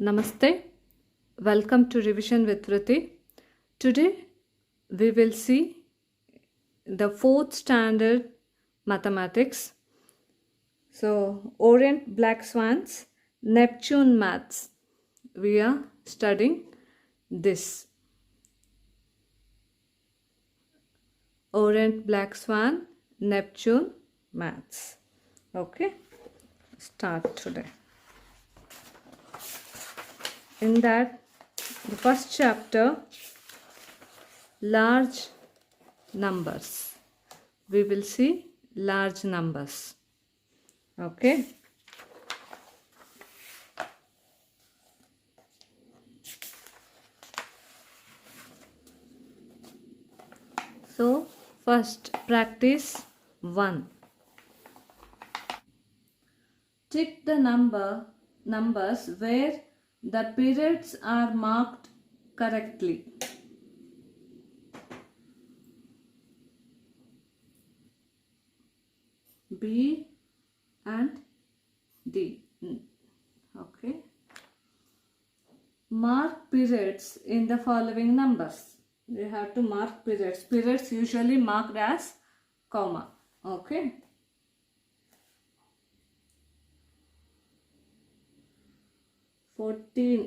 Namaste. Welcome to Revision with Vrithi. Today we will see the fourth standard mathematics. So, Orient Black Swans, Neptune Maths. We are studying this. Orient Black Swan, Neptune Maths. Okay, start today. In that, the first chapter, large numbers. We will see large numbers. Okay. So, first practice 1. Tick the numbers where the periods are marked correctly. B and D. Okay. Mark periods in the following numbers. You have to mark periods. Periods usually marked as comma. Okay.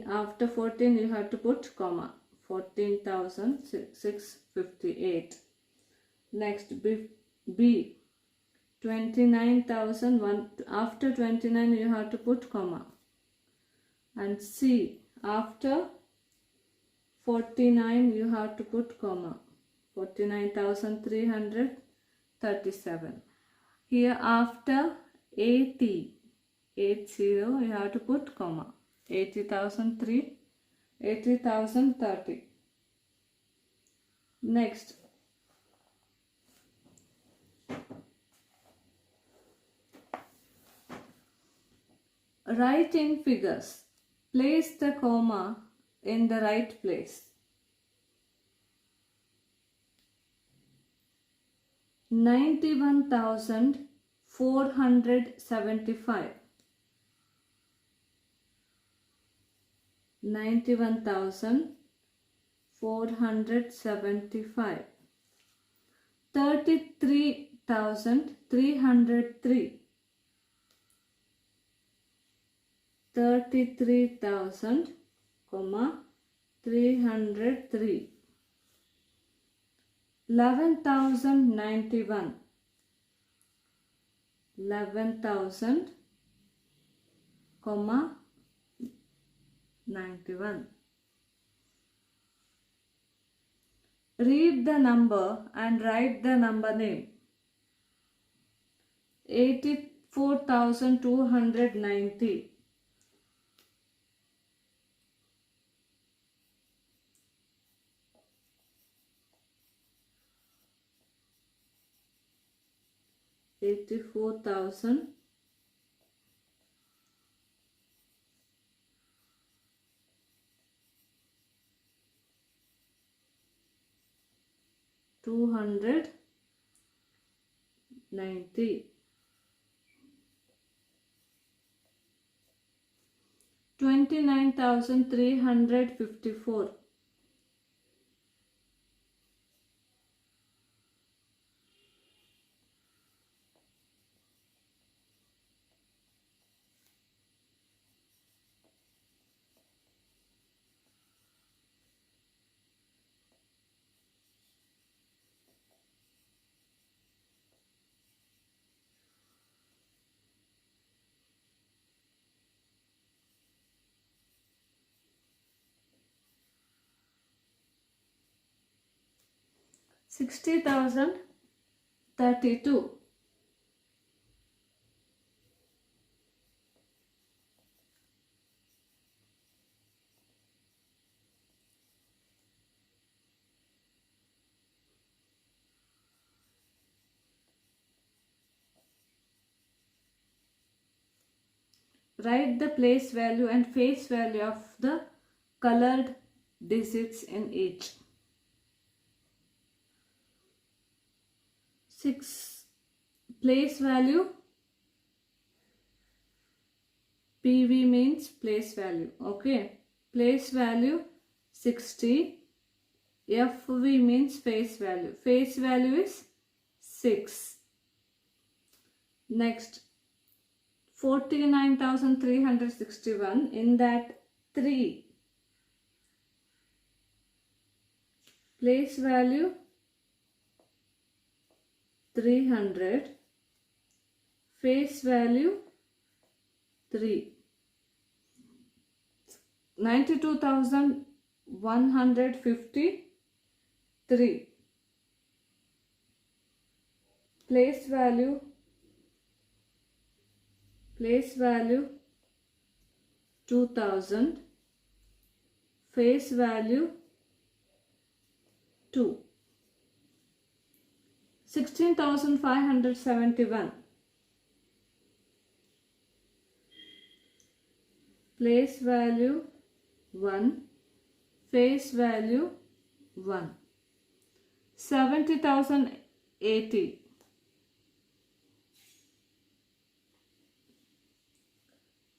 After 14 you have to put comma. 14,658. Next B 29,001. After 29 you have to put comma. And C after 49 you have to put comma. 49,337. Here after 80 you have to put comma. 80,030. Next, write in figures. Place the comma in the right place. 91,475. 91,475. 33,303. 33,000, 303. 11,091. 11,000, 91. Read the number and write the number name. 84,290. 84,000 290. 29,354. 60,032. 'Write the place value and face value of the colored digits in each. 6. Place value PV means place value. Okay. Place value 60. FV means face value. Face value is 6. Next, 49,361. In that 3. Place value 300. Face value 3. 92,153. Place value 2,000. Face value 2. 16,571. Place value 1. Face value 1. 70,080.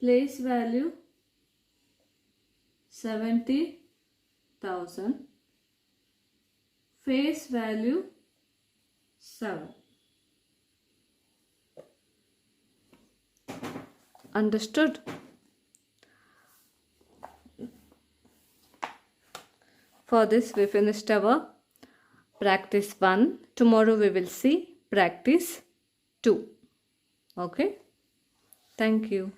Place value 70,000. Face value 7. Understood? For this we finished our practice 1. Tomorrow we will see practice 2. Okay? Thank you.